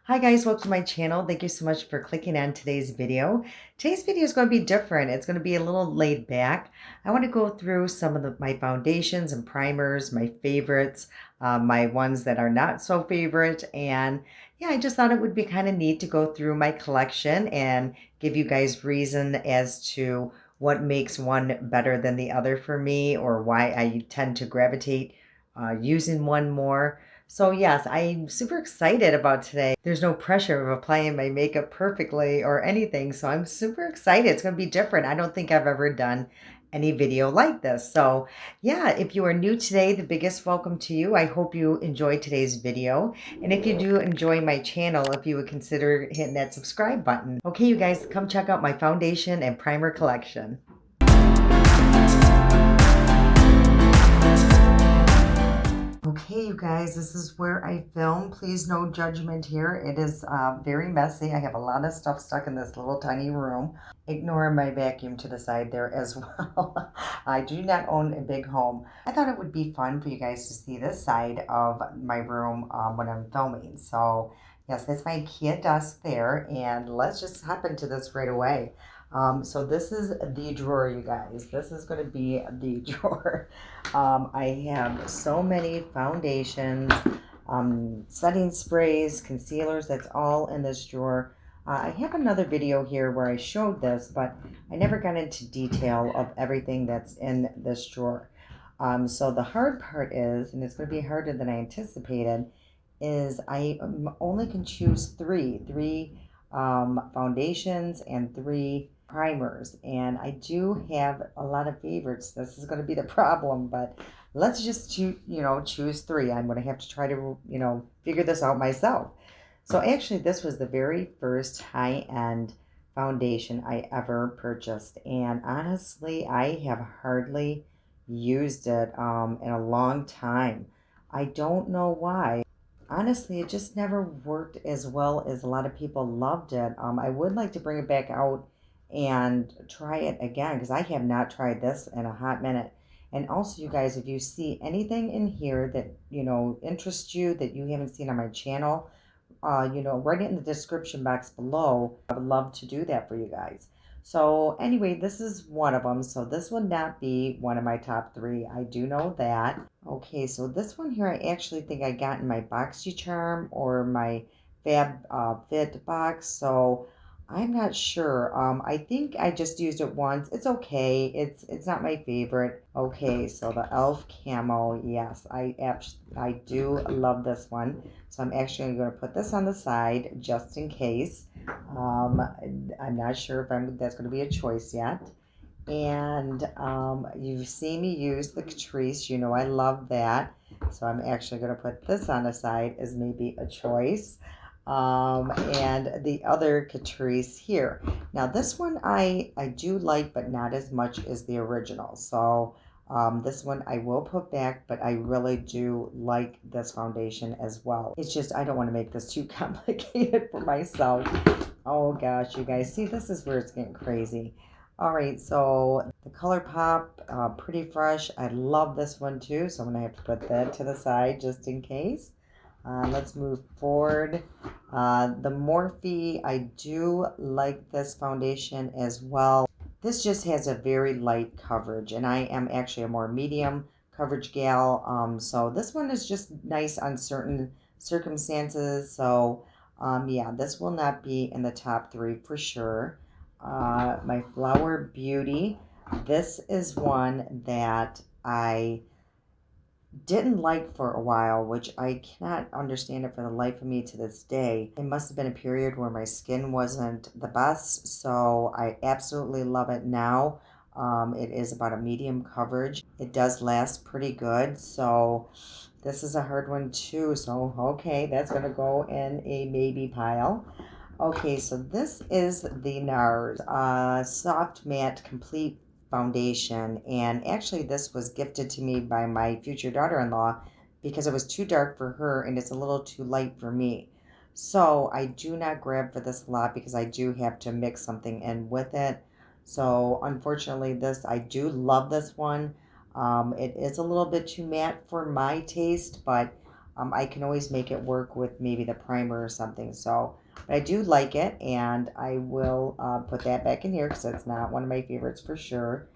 Hi guys, welcome to my channel. Thank you so much for clicking on today's video. Today's video is going to be different. It's going to be a little laid back. I want to go through some of my foundations and primers, my favorites, my ones that are not so favorite. And yeah, I just thought it would be kind of neat to go through my collection and give you guys reason as to what makes one better than the other for me, or why I tend to gravitate using one more. So yes, I'm super excited about today. There's no pressure of applying my makeup perfectly or anything, so I'm super excited. It's going to be different. I don't think I've ever done any video like this. So yeah, if you are new today, the biggest welcome to you. I hope you enjoyed today's video. And if you do enjoy my channel, if you would consider hitting that subscribe button. Okay, you guys, come check out my foundation and primer collection. Okay, you guys, this is where I film. Please, no judgment here. It is very messy. I have a lot of stuff stuck in this little tiny room. Ignore my vacuum to the side there as well. I do not own a big home. I thought it would be fun for you guys to see this side of my room when I'm filming. So, yes, that's my IKEA desk there. And let's just hop into this right away. So this is the drawer, you guys. This is going to be the drawer. I have so many foundations, setting sprays, concealers, that's all in this drawer. I have another video here where I showed this, but I never got into detail of everything that's in this drawer. So the hard part is, and it's going to be harder than I anticipated, is I only can choose three foundations and three primers, and I do have a lot of favorites. This is going to be the problem, but let's just choose three. I'm going to have to try to figure this out myself. So actually, this was the very first high-end foundation I ever purchased, and honestly, I have hardly used it in a long time. I don't know why. Honestly, it just never worked as well as a lot of people loved it. I would like to bring it back out and try it again, because I have not tried this in a hot minute. And also, you guys, if you see anything in here that interests you, that you haven't seen on my channel, write it in the description box below. I would love to do that for you guys. So anyway, this is one of them. So this would not be one of my top three. I do know that. Okay, so this one here, I actually think I got in my BoxyCharm or my Fab Fit box. So I'm not sure. I think I just used it once. It's okay. It's not my favorite. Okay, so the Elf Camo. Yes, I do love this one. So I'm actually going to put this on the side just in case. I'm not sure if that's going to be a choice yet. And you've seen me use the Catrice. You know I love that. So I'm actually going to put this on the side as maybe a choice. And the other Catrice here. Now this one I do like, but not as much as the original. So this one I will put back, but I really do like this foundation as well. It's just I don't want to make this too complicated for myself. Oh gosh, you guys, see, this is where it's getting crazy. All right, so the ColourPop, Pretty Fresh. I love this one too, so I'm gonna have to put that to the side just in case. Let's move forward. The Morphe, I do like this foundation as well. This just has a very light coverage, and I am actually a more medium coverage gal. So this one is just nice on certain circumstances. So yeah, this will not be in the top three for sure. My Flower Beauty. This is one that I didn't like for a while, which I cannot understand it for the life of me to this day. It must have been a period where my skin wasn't the best, so I absolutely love it now. It is about a medium coverage. It does last pretty good, so this is a hard one too. So, okay, that's going to go in a maybe pile. Okay, so this is the NARS Soft Matte Complete Foundation, and actually this was gifted to me by my future daughter-in-law because it was too dark for her and it's a little too light for me. So I do not grab for this a lot because I do have to mix something in with it. So unfortunately I do love this one. It is a little bit too matte for my taste, but I can always make it work with maybe the primer or something. So, but I do like it, and I will put that back in here because it's not one of my favorites for sure.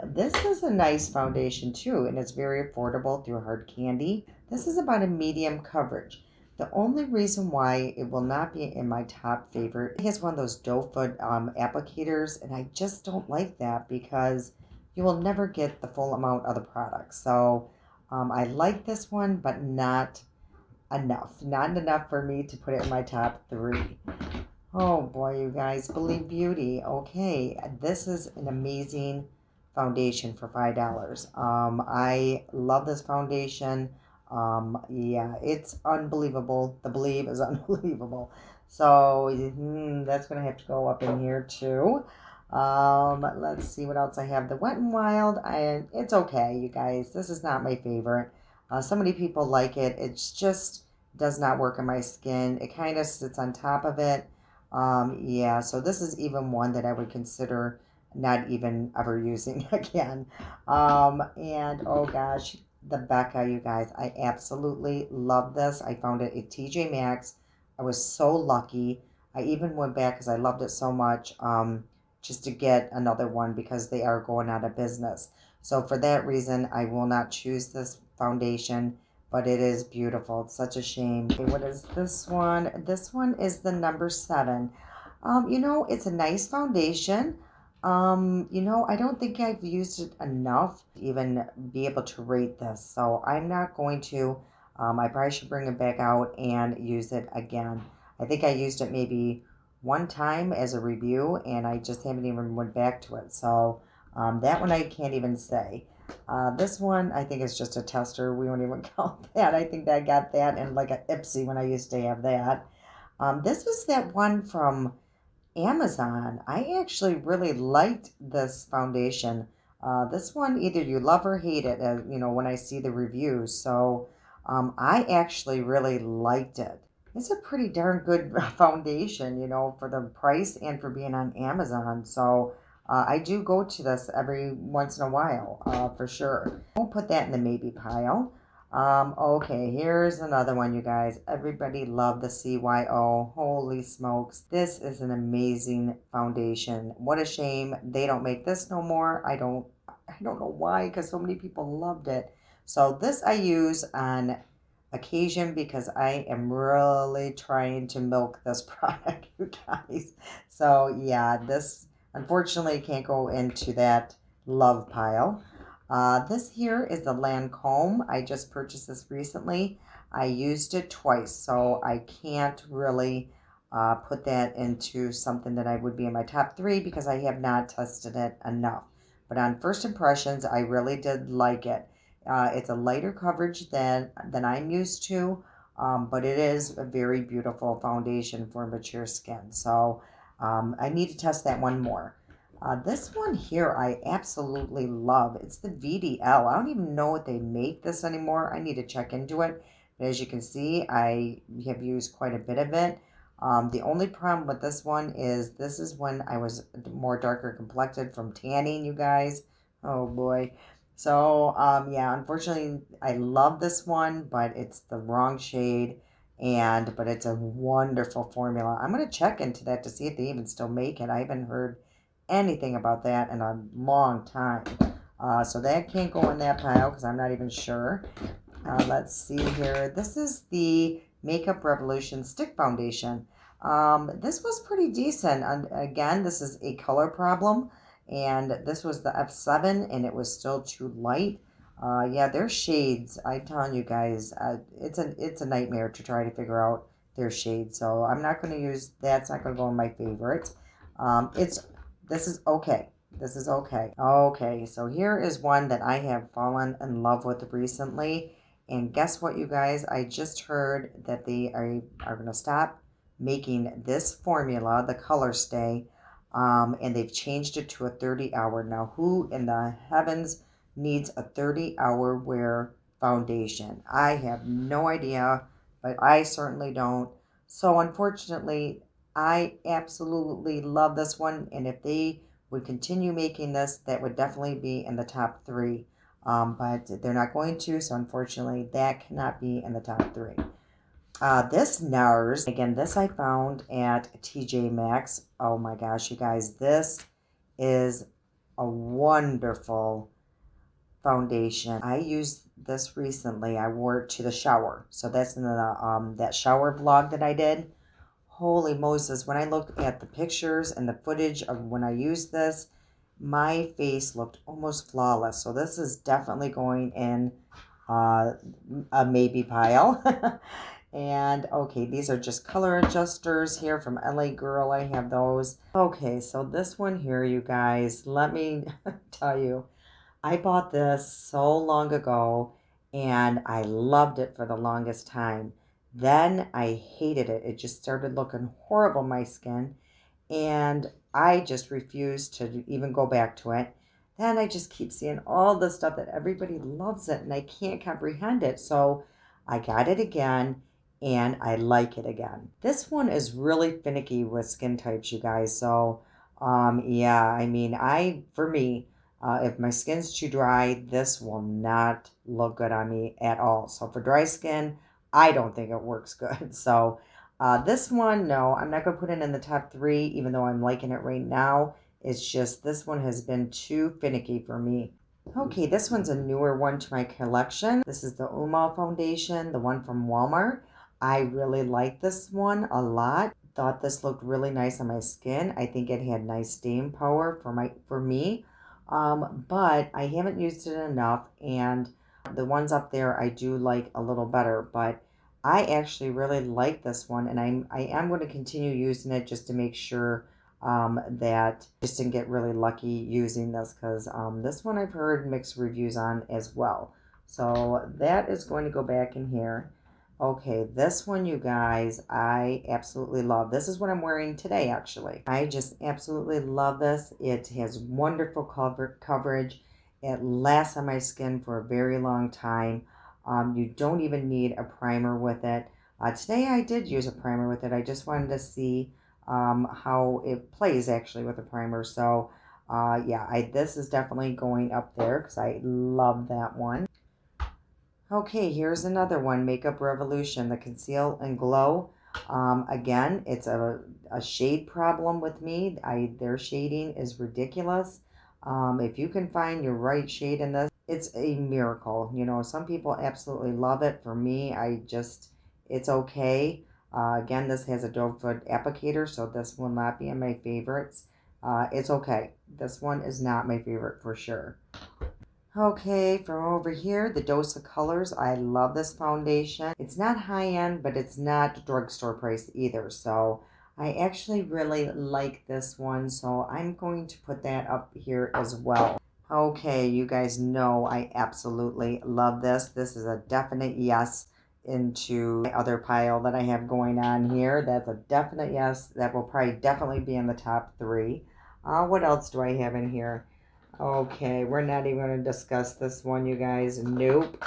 This is a nice foundation too, and it's very affordable through Hard Candy. This is about a medium coverage. The only reason why it will not be in my top favorite, it has one of those doe foot applicators, and I just don't like that because you will never get the full amount of the product. So I like this one, but not enough. Not enough for me to put it in my top three. Oh boy, you guys, Believe Beauty. Okay, this is an amazing foundation for $5. I love this foundation. Yeah, it's unbelievable. The Believe is unbelievable. So that's gonna have to go up in here too. Let's see what else I have. The Wet and Wild. It's okay, you guys. This is not my favorite. So many people like it. It's just does not work on my skin. It kind of sits on top of it. Yeah, so this is even one that I would consider not even ever using again. And oh gosh, the Becca, you guys, I absolutely love this. I found it at TJ Maxx. I was so lucky. I even went back because I loved it so much, just to get another one because they are going out of business. So for that reason, I will not choose this foundation, but it is beautiful. It's such a shame. Okay, what is this one? This one is the number 7. It's a nice foundation. I don't think I've used it enough to even be able to rate this. So I'm not going to. I probably should bring it back out and use it again. I think I used it maybe one time as a review, and I just haven't even went back to it. So that one I can't even say. This one I think is just a tester. We won't even count that. I think I got that in like a Ipsy when I used to have that. This was that one from Amazon. I actually really liked this foundation. This one, either you love or hate it, when I see the reviews. So I actually really liked it. It's a pretty darn good foundation, for the price and for being on Amazon. So I do go to this every once in a while, for sure. I'll put that in the maybe pile. Okay, here's another one, you guys. Everybody loved the CYO. Holy smokes. This is an amazing foundation. What a shame they don't make this no more. I don't know why, because so many people loved it. So this I use on occasion because I am really trying to milk this product, you guys. So yeah, this unfortunately can't go into that love pile. This here is the Lancome. I just purchased this recently. I used it twice, so I can't really put that into something that I would be in my top three because I have not tested it enough. But on first impressions, I really did like it. It's a lighter coverage than I'm used to, but it is a very beautiful foundation for mature skin. So I need to test that one more. This one here I absolutely love. It's the VDL. I don't even know what they make this anymore. I need to check into it. But as you can see, I have used quite a bit of it. The only problem with this is when I was more darker complected from tanning, you guys. Oh boy. So, yeah, unfortunately, I love this one, but it's the wrong shade. But it's a wonderful formula. I'm going to check into that to see if they even still make it. I haven't heard anything about that in a long time. So that can't go in that pile because I'm not even sure. Let's see here. This is the Makeup Revolution Stick Foundation. This was pretty decent. Again, this is a color problem, and this was the F7, and it was still too light. Yeah, their shades. I'm telling you guys, it's a nightmare to try to figure out their shades. So I'm not going to use that. It's not going to go in my favorites. This is okay. This is okay. Okay, so here is one that I have fallen in love with recently. And guess what, you guys? I just heard that they are going to stop making this formula, the Color Stay, and they've changed it to a 30-hour. Now, who in the heavens needs a 30-hour wear foundation? I have no idea, but I certainly don't. So, unfortunately, I absolutely love this one, and if they would continue making this, that would definitely be in the top three. but they're not going to, so unfortunately that cannot be in the top 3. This NARS, again, this I found at TJ Maxx. Oh my gosh, you guys, this is a wonderful foundation. I used this recently. I wore it to the shower. So that's in the that shower vlog that I did. Holy Moses, when I looked at the pictures and the footage of when I used this, my face looked almost flawless. So this is definitely going in a maybe pile. And okay, these are just color adjusters here from LA Girl. I have those. Okay, so this one here, you guys, let me tell you, I bought this so long ago and I loved it for the longest time. Then I hated it. It just started looking horrible on my skin and I just refused to even go back to it. Then I just keep seeing all the stuff that everybody loves it and I can't comprehend it. So I got it again and I like it again. This one is really finicky with skin types, you guys. So yeah, I mean, for me, if my skin's too dry, this will not look good on me at all. So for dry skin, I don't think it works good. So this one, no, I'm not going to put it in the top 3, even though I'm liking it right now. It's just this one has been too finicky for me. Okay, this one's a newer one to my collection. This is the Umal Foundation, the one from Walmart. I really like this one a lot. Thought this looked really nice on my skin. I think it had nice staying power for me. But I haven't used it enough, and the ones up there I do like a little better. But I actually really like this one, and I am going to continue using it just to make sure that I just didn't get really lucky using this because this one I've heard mixed reviews on as well. So that is going to go back in here. Okay, this one, you guys, I absolutely love. This is what I'm wearing today, actually. I just absolutely love this. It has wonderful coverage. It lasts on my skin for a very long time. You don't even need a primer with it. Today I did use a primer with it. I just wanted to see how it plays actually with a primer. So yeah, this is definitely going up there because I love that one. Okay, here's another one, Makeup Revolution, the Conceal and Glow. Again, it's a shade problem with me. Their shading is ridiculous. If you can find your right shade in this, it's a miracle. You know, some people absolutely love it. For me, it's okay. Again, this has a doe foot applicator, so this will not be in my favorites. It's okay. This one is not my favorite for sure. Okay, from over here, the Dose of Colors. I love this foundation. It's not high-end, but it's not drugstore price either. So I actually really like this one. So I'm going to put that up here as well. Okay, you guys know I absolutely love this. This is a definite yes into my other pile that I have going on here. That's a definite yes. That will probably definitely be in the top 3. What else do I have in here? Okay, we're not even going to discuss this one, you guys. Nope.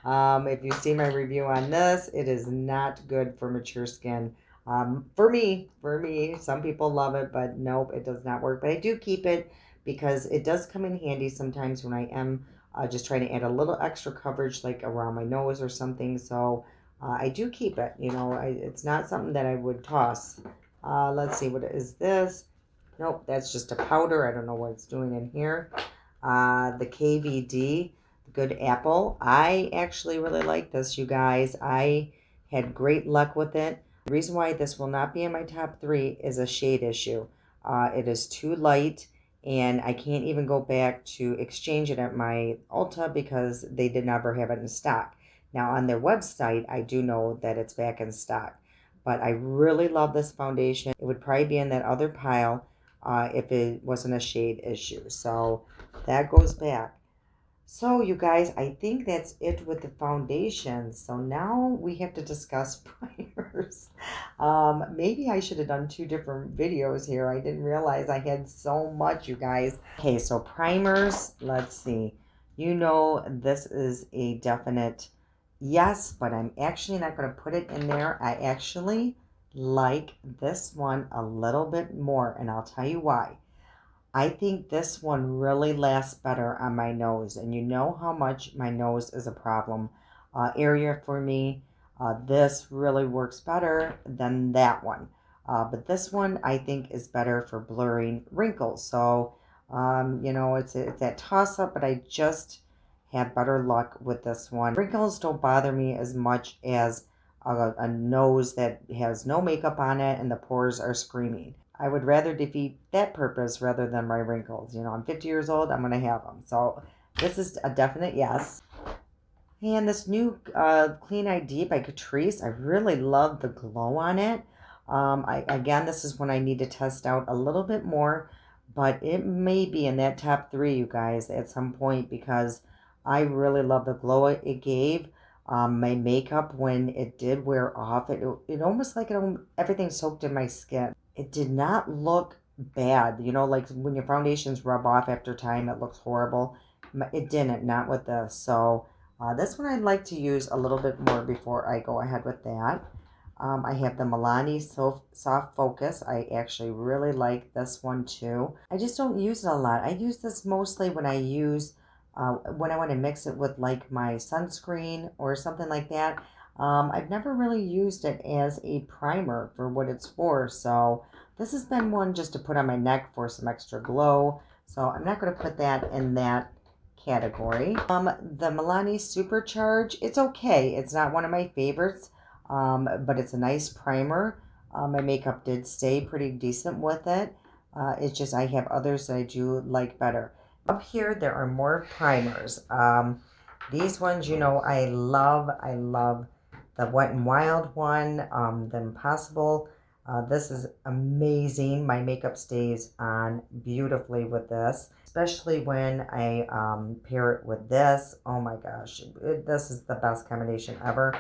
If you see my review on this, it is not good for mature skin. For me, some people love it, but nope, it does not work. But I do keep it because it does come in handy sometimes when I am just trying to add a little extra coverage, like around my nose or something. So I do keep it. You know, it's not something that I would toss. Let's see, what is this? Nope, that's just a powder. I don't know what it's doing in here. The KVD, Good Apple. I actually really like this, you guys. I had great luck with it. The reason why this will not be in my top 3 is a shade issue. It is too light, and I can't even go back to exchange it at my Ulta because they did never have it in stock. Now, on their website, I do know that it's back in stock. But I really love this foundation. It would probably be in that other pile if it wasn't a shade issue. So that goes back. So you guys, I think that's it with the foundations. So now we have to discuss primers. Maybe I should have done 2 different videos here. I didn't realize I had so much, you guys. Okay, so primers, let's see. You know, this is a definite yes, but I'm actually not going to put it in there. I actually like this one a little bit more, and I'll tell you why. I think this one really lasts better on my nose. And you know how much my nose is a problem area for me. This really works better than that one. But this one I think is better for blurring wrinkles. So, it's that toss up, but I just have better luck with this one. Wrinkles don't bother me as much as a nose that has no makeup on it and the pores are screaming. I would rather defeat that purpose rather than my wrinkles. I'm 50 years old, I'm going to have them. So this is a definite yes. And this new Clean ID by Catrice, I really love the glow on it. Again, this is one I need to test out a little bit more, but it may be in that top three, you guys, at some point because I really love the glow it gave. My makeup, when it did wear off, it almost like everything soaked in my skin. It did not look bad. Like when your foundations rub off after time, it looks horrible. It didn't, not with this. So this one I'd like to use a little bit more before I go ahead with that. I have the Milani Soft Focus. I actually really like this one too. I just don't use it a lot. I use this mostly when I want to mix it with like my sunscreen or something like that. I've never really used it as a primer for what it's for. So this has been one just to put on my neck for some extra glow. So I'm not going to put that in that category. The Milani Supercharge, it's okay. It's not one of my favorites, but it's a nice primer. My makeup did stay pretty decent with it. It's just I have others that I do like better. Up here, there are more primers. These ones, I love. I love the Wet n Wild one, the Impossible. This is amazing. My makeup stays on beautifully with this, especially when I pair it with this. Oh my gosh, this is the best combination ever.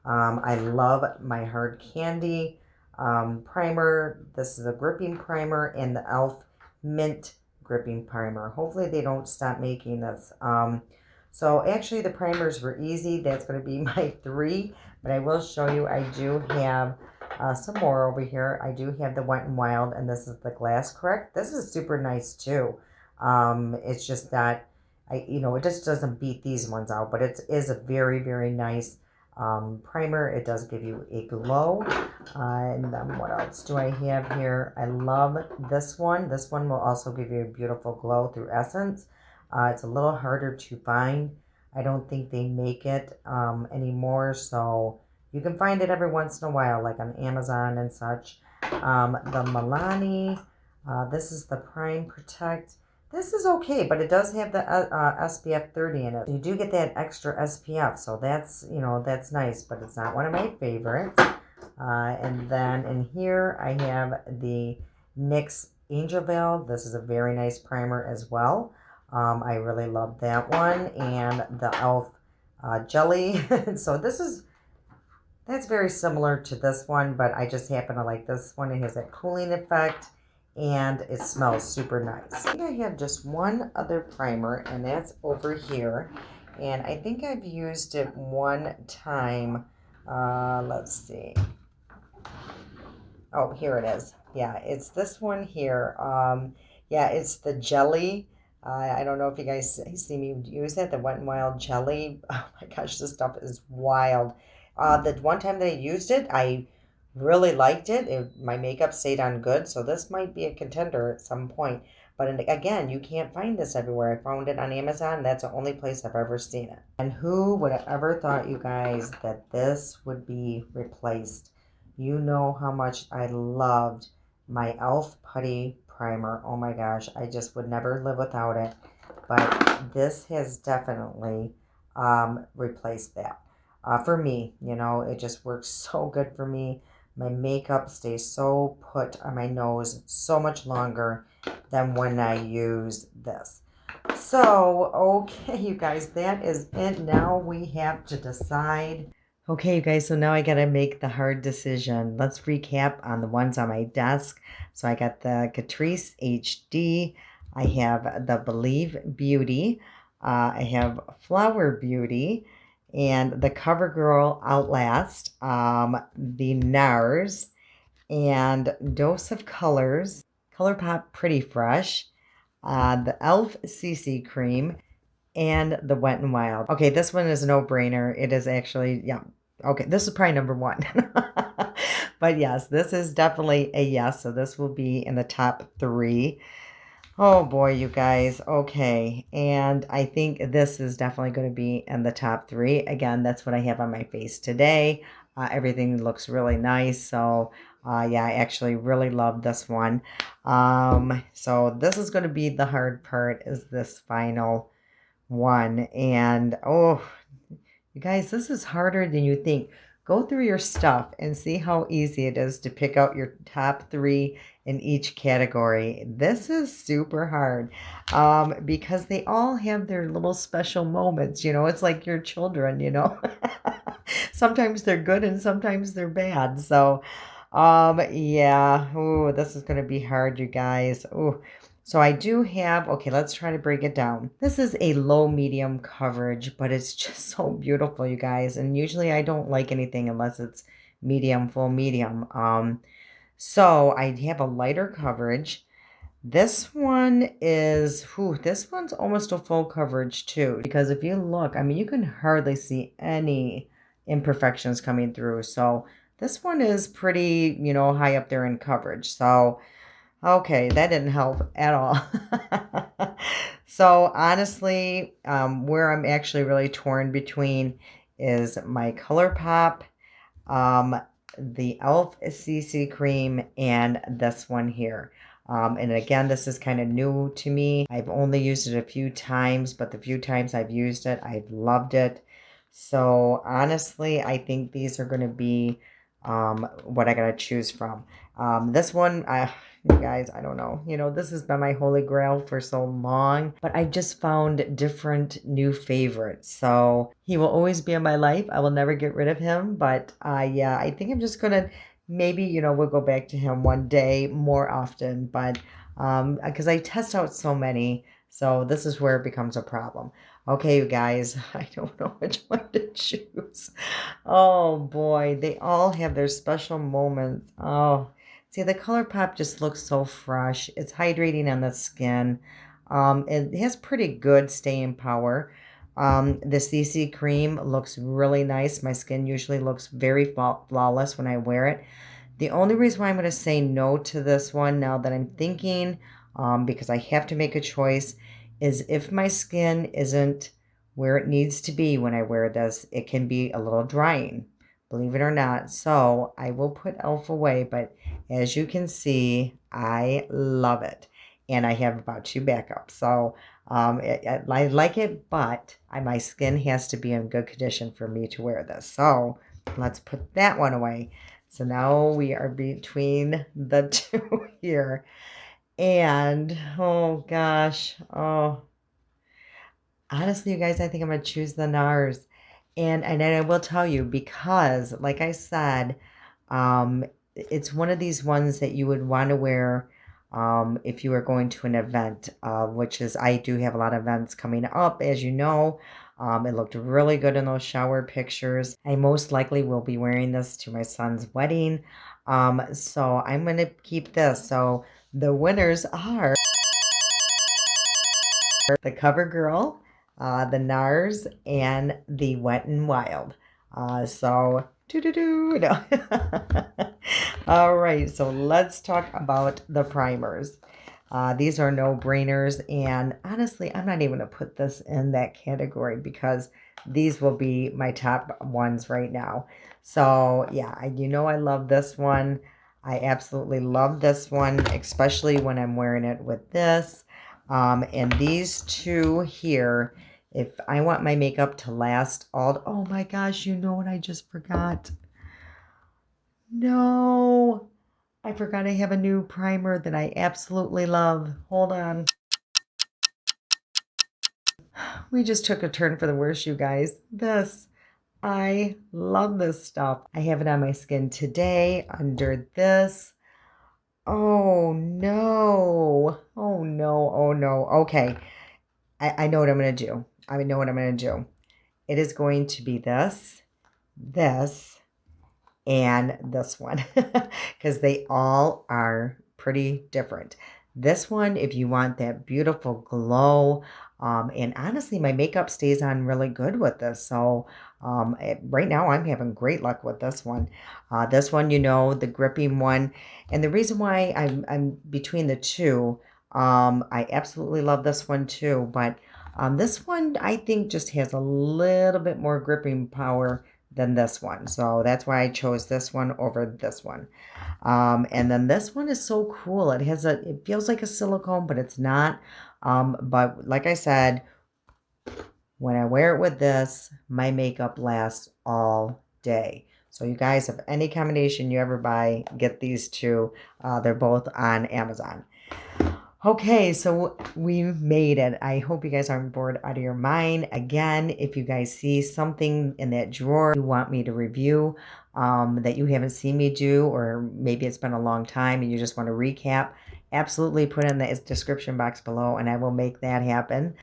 I love my Hard Candy primer. This is a gripping primer and the e.l.f. Mint gripping primer. Hopefully they don't stop making this. So actually the primers were easy. That's going to be my three, but I will show you I do have some more over here. I do have the Wet n Wild, and this is the Glass Correct. This is super nice too. It's just that it just doesn't beat these ones out, but it is a very, very nice primer. It does give you a glow. And then what else do I have here? I love this one. This one will also give you a beautiful glow through Essence. It's a little harder to find. I don't think they make it anymore, so you can find it every once in a while, like on Amazon and such. The Milani, this is the Prime Protect. This is okay, but it does have the SPF 30 in it. You do get that extra SPF, so that's nice, but it's not one of my favorites. And then in here, I have the NYX Angel Veil. This is a very nice primer as well. I really love that one. And the e.l.f. Jelly. So that's very similar to this one, but I just happen to like this one. It has that cooling effect, and it smells super nice. I think I have just one other primer, and that's over here. And I think I've used it one time. Let's see. Oh, here it is. Yeah, it's this one here. Yeah, it's the jelly. I don't know if you guys see me use it, the Wet n Wild jelly. Oh my gosh, this stuff is wild. The one time that I used it, I really liked it. My makeup stayed on good, so this might be a contender at some point. But again, you can't find this everywhere. I found it on Amazon. That's the only place I've ever seen it. And who would have ever thought, you guys, that this would be replaced? You know how much I loved my e.l.f. Putty Primer. Oh my gosh, I just would never live without it. But this has definitely replaced that. For me, it just works so good for me. My makeup stays so put on my nose so much longer than when I use this. So, okay, you guys, that is it. Now we have to decide. Okay, you guys, so now I got to make the hard decision. Let's recap on the ones on my desk. So I got the Catrice HD. I have the Believe Beauty. I have Flower Beauty. And the CoverGirl Outlast. The NARS. And Dose of Colors. ColourPop Pretty Fresh. the e.l.f. CC cream, and the Wet n Wild. Okay, this one is a no-brainer. It is actually, yeah. Okay, this is probably number one. But yes, this is definitely a yes. So this will be in the top 3. Oh boy, you guys. Okay. And I think this is definitely going to be in the top 3. Again, that's what I have on my face today. Everything looks really nice. So, yeah, I actually really love this one. So this is going to be the hard part, is this final one. And oh, you guys, this is harder than you think. Go through your stuff and see how easy it is to pick out your top 3 in each category. This is super hard, because they all have their little special moments. It's like your children. Sometimes they're good and sometimes they're bad. So, yeah. Oh, this is going to be hard, you guys. Oh, so I do have, okay, let's try to break it down. This is a low medium coverage, but it's just so beautiful, you guys. And usually I don't like anything unless it's medium, full medium. So I have a lighter coverage. This one is, this one's almost a full coverage too. Because if you look, I mean, you can hardly see any imperfections coming through. So this one is pretty, high up there in coverage. So, okay, that didn't help at all. So honestly, where I'm actually really torn between is my ColourPop, um, the e.l.f. CC cream, and this one here. And again, this is kind of new to me. I've only used it a few times, but the few times I've used it, I've loved it. So honestly, I think these are going to be what I got to choose from. This one, you guys, I don't know. This has been my holy grail for so long, but I just found different new favorites. So he will always be in my life. I will never get rid of him. But yeah, I think I'm just going to maybe, we'll go back to him one day more often. But because I test out so many. So this is where it becomes a problem. Okay, you guys, I don't know which one to choose. Oh boy, they all have their special moments. Oh, see, the ColourPop just looks so fresh. It's hydrating on the skin. It has pretty good staying power. The CC cream looks really nice. My skin usually looks very flawless when I wear it. The only reason why I'm going to say no to this one now that I'm thinking, because I have to make a choice, is if my skin isn't where it needs to be when I wear this, it can be a little drying, believe it or not. So I will put e.l.f. away, but as you can see, I love it. And I have about 2 backups. So I like it, but my skin has to be in good condition for me to wear this. So let's put that one away. So now we are between the 2 here. And, oh gosh, honestly, you guys, I think I'm going to choose the NARS. And I will tell you, because, like I said, it's one of these ones that you would want to wear if you were going to an event, which is, I do have a lot of events coming up, as you know. It looked really good in those shower pictures. I most likely will be wearing this to my son's wedding. So I'm going to keep this. So the winners are the CoverGirl, the NARS, and the Wet n Wild. So, doo-doo-doo. No. All right, so let's talk about the primers. These are no-brainers, and honestly, I'm not even going to put this in that category because these will be my top ones right now. So, yeah, I love this one. I absolutely love this one, especially when I'm wearing it with this. And these 2 here, if I want my makeup to last oh my gosh, you know what I just forgot? No, I forgot I have a new primer that I absolutely love. Hold on. We just took a turn for the worse, you guys. I love this stuff. I have it on my skin today under this. Oh no. Oh no. Oh no. Okay. I know what I'm going to do. I know what I'm going to do. It is going to be this, and this one, because they all are pretty different. This one, if you want that beautiful glow, and honestly, my makeup stays on really good with this. So right now, I'm having great luck with this one. This one, the gripping one. And the reason why I'm between the two, I absolutely love this one too. But this one, I think, just has a little bit more gripping power than this one. So that's why I chose this one over this one. And then this one is so cool. It feels like a silicone, but it's not. But like I said, when I wear it with this, my makeup lasts all day. So you guys, if any combination you ever buy, get these two. They're both on Amazon. Okay, so we made it. I hope you guys aren't bored out of your mind. Again, if you guys see something in that drawer you want me to review, that you haven't seen me do, or maybe it's been a long time and you just want to recap, absolutely put in the description box below and I will make that happen.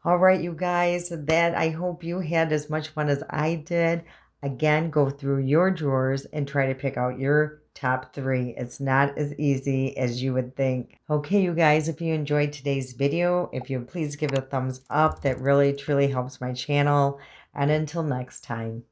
All right, you guys, that I hope you had as much fun as I did. Again, go through your drawers and try to pick out your top 3. It's not as easy as you would think. Okay, you guys, if you enjoyed today's video, if you please give it a thumbs up, that really truly helps my channel. And until next time.